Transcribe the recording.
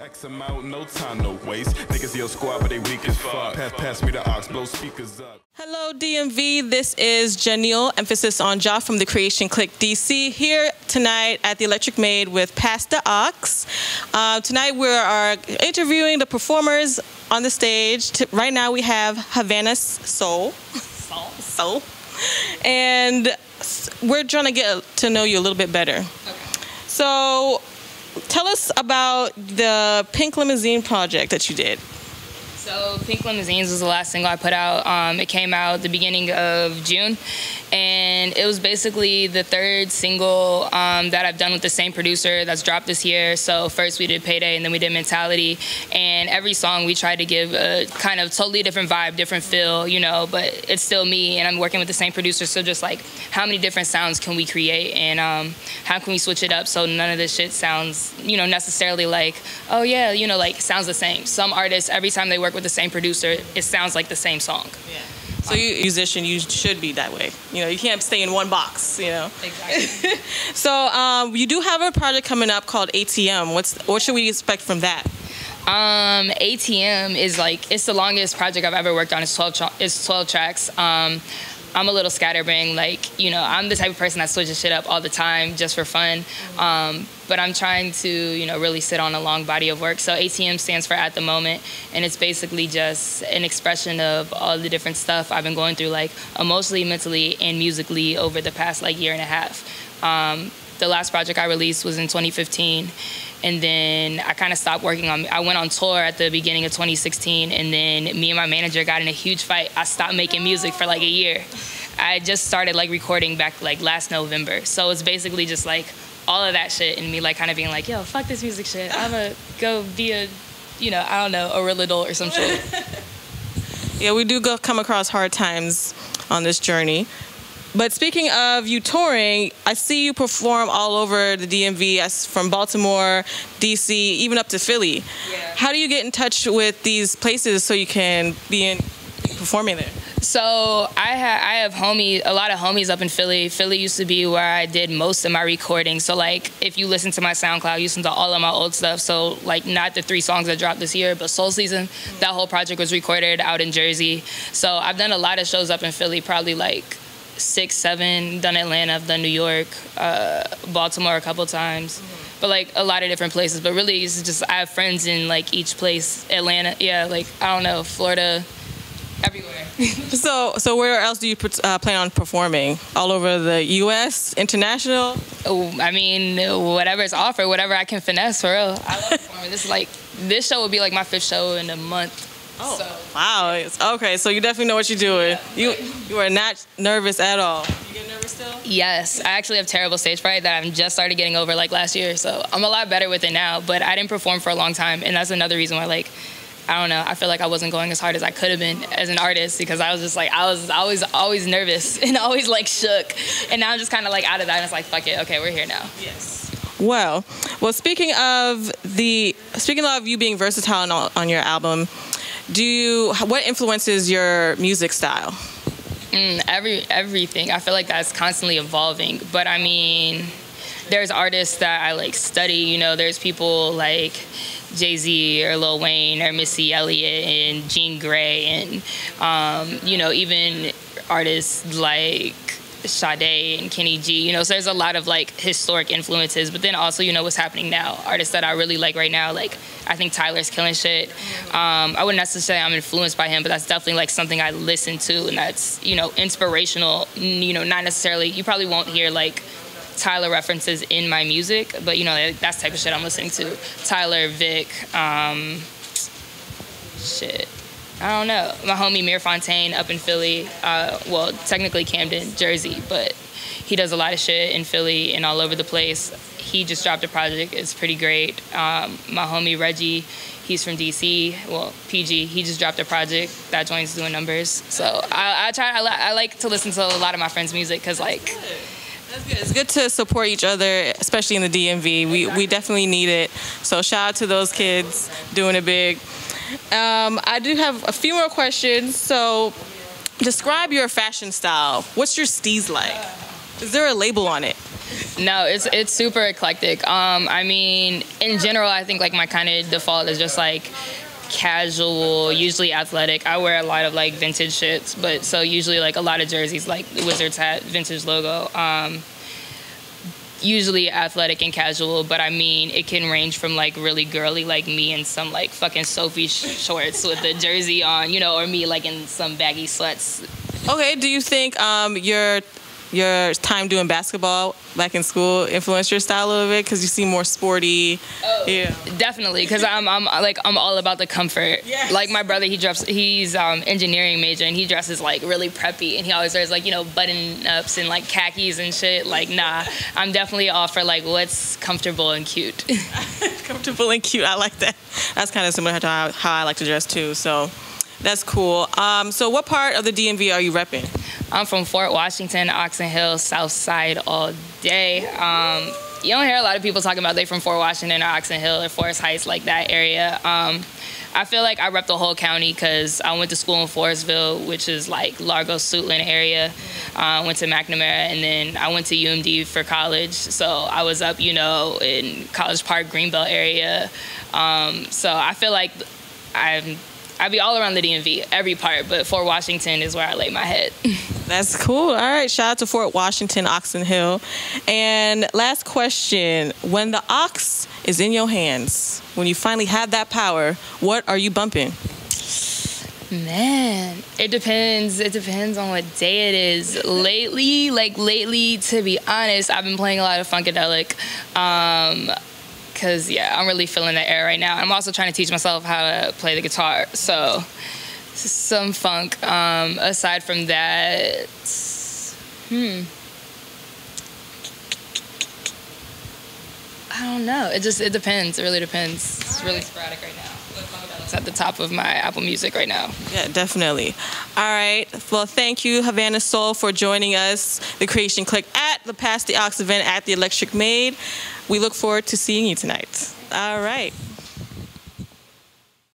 X amount, no time, no waste. Niggas your squad, but they weak as fuck. Pass me the aux, blow speakers up. Hello, DMV. This is Janelle, emphasis on Ja from TheCreationClickDC, here tonight at the Electric Maid with PassDaAUX. Tonight we are interviewing the performers on the stage. Right now we have Havana Seoul. And we're trying to get to know you a little bit better. Okay. So tell us about the Pink Limousine project that you did. So Pink Limousines was the last single I put out. It came out the beginning of June, and it was basically the third single that I've done with the same producer that's dropped this year. So first we did Payday, and then we did Mentality, and every song we tried to give a kind of totally different vibe, different feel, you know, but it's still me, and I'm working with the same producer, so just like how many different sounds can we create, and how can we switch it up so none of this shit sounds, you know, necessarily like, oh yeah, you know, like sounds the same. Some artists, every time they work with the same producer, it sounds like the same song. Yeah. So you musician, you should be that way. You know, you can't stay in one box, you know. Exactly. So you do have a project coming up called ATM. What should we expect from that? ATM is like, it's the longest project I've ever worked on. It's 12 tracks. I'm a little scatterbrained, like, you know, I'm the type of person that switches shit up all the time just for fun. But I'm trying to, you know, really sit on a long body of work. So ATM stands for At the Moment, and it's basically just an expression of all the different stuff I've been going through, like emotionally, mentally, and musically over the past like year and a half. The last project I released was in 2015. And then I kind of stopped working on, I went on tour at the beginning of 2016, and then me and my manager got in a huge fight. I stopped making music for like a year. I just started like recording back like last November. So it's basically just like all of that shit and me like kind of being like, yo, fuck this music shit. I'm gonna go be a, you know, I don't know, a real adult or some shit. Yeah, we do come across hard times on this journey. But speaking of you touring, I see you perform all over the DMV, from Baltimore, DC, even up to Philly. Yeah. How do you get in touch with these places so you can be performing there? So I have a lot of homies up in Philly. Philly used to be where I did most of my recording. So like, if you listen to my SoundCloud, you listen to all of my old stuff. So like, not the 3 songs that dropped this year, but Soul Season, that whole project was recorded out in Jersey. So I've done a lot of shows up in Philly, probably like 6, 7, done Atlanta, I've done New York, Baltimore a couple times, but like a lot of different places. But really, it's just I have friends in like each place. Atlanta, yeah, like I don't know, Florida, everywhere. So where else do you plan on performing? All over the U.S., international? Oh, I mean, whatever's offered, whatever I can finesse, for real. I love performing. This show would be like my 5th show in a month. Oh, so, wow. Okay, so you definitely know what you're doing. Yeah. You are not nervous at all. You get nervous still? Yes. I actually have terrible stage fright that I'm just started getting over like last year. So I'm a lot better with it now, but I didn't perform for a long time. And that's another reason why, like, I don't know, I feel like I wasn't going as hard as I could have been as an artist, because I was just like, I was always nervous and always like shook. And now I'm just kind of like out of that, and it's like, fuck it, okay, we're here now. Yes. Well, speaking of you being versatile on your album, what influences your music style? Everything. I feel like that's constantly evolving. But I mean, there's artists that I like study. You know, there's people like Jay-Z or Lil Wayne or Missy Elliott and Jean Grey, and you know, even artists like Sade and Kenny G, you know, so there's a lot of like historic influences, but then also, you know, what's happening now, artists that I really like right now, like I think Tyler's killing shit. I wouldn't necessarily say I'm influenced by him, but that's definitely like something I listen to, and that's, you know, inspirational. You know, not necessarily, you probably won't hear like Tyler references in my music, but you know, that's the type of shit I'm listening to. Tyler, Vic, shit. I don't know. My homie Mir Fontaine up in Philly, well, technically Camden, Jersey, but he does a lot of shit in Philly and all over the place. He just dropped a project. It's pretty great. My homie Reggie, he's from DC, well, PG. He just dropped a project. That joint's doing numbers. So I like to listen to a lot of my friends' music, because like, that's good. It's good to support each other, especially in the DMV. We definitely need it. So shout out to those kids doing it big. I do have a few more questions. So describe your fashion style. What's your steez like? Is there a label on it? No, it's super eclectic. I mean, in general, I think like my kind of default is just like casual, usually athletic. I wear a lot of like vintage shits, but so usually like a lot of jerseys, like the Wizards hat, vintage logo. Usually athletic and casual, but I mean, it can range from like really girly like me in some like fucking Sophie shorts with the jersey on, you know, or me like in some baggy sweats. Okay, do you think your time doing basketball back in school influenced your style a little bit because you seem more sporty? Oh, yeah, definitely. Because I'm all about the comfort. Yes. Like my brother, he's engineering major and he dresses like really preppy and he always wears like, you know, button ups and like khakis and shit. Like nah, I'm definitely all for like what's comfortable and cute. comfortable and cute. I like that. That's kind of similar to how I like to dress too. So that's cool. So what part of the DMV are you repping? I'm from Fort Washington, Oxon Hill, South Side all day. You don't hear a lot of people talking about they from Fort Washington or Oxon Hill or Forest Heights, like that area. I feel like I rep the whole county because I went to school in Forestville, which is like Largo, Suitland area. Went to McNamara, and then I went to UMD for college. So I was up, you know, in College Park, Greenbelt area. So I feel like I'd be all around the DMV, every part, but Fort Washington is where I lay my head. That's cool. All right, shout out to Fort Washington, Oxon Hill. And last question, when the aux is in your hands, when you finally have that power, what are you bumping? Man, it depends. It depends on what day it is. Lately, to be honest, I've been playing a lot of Funkadelic. Because, yeah, I'm really feeling the air right now. I'm also trying to teach myself how to play the guitar. So, some funk. Aside from that, I don't know. It depends. It really depends. It's really sporadic right now. It's at the top of my Apple Music right now. Yeah, definitely. All right. Well, thank you, Havana Seoul, for joining us, The Creation Click, at the PassDaAUX event at the Electric Maid. We look forward to seeing you tonight. All right.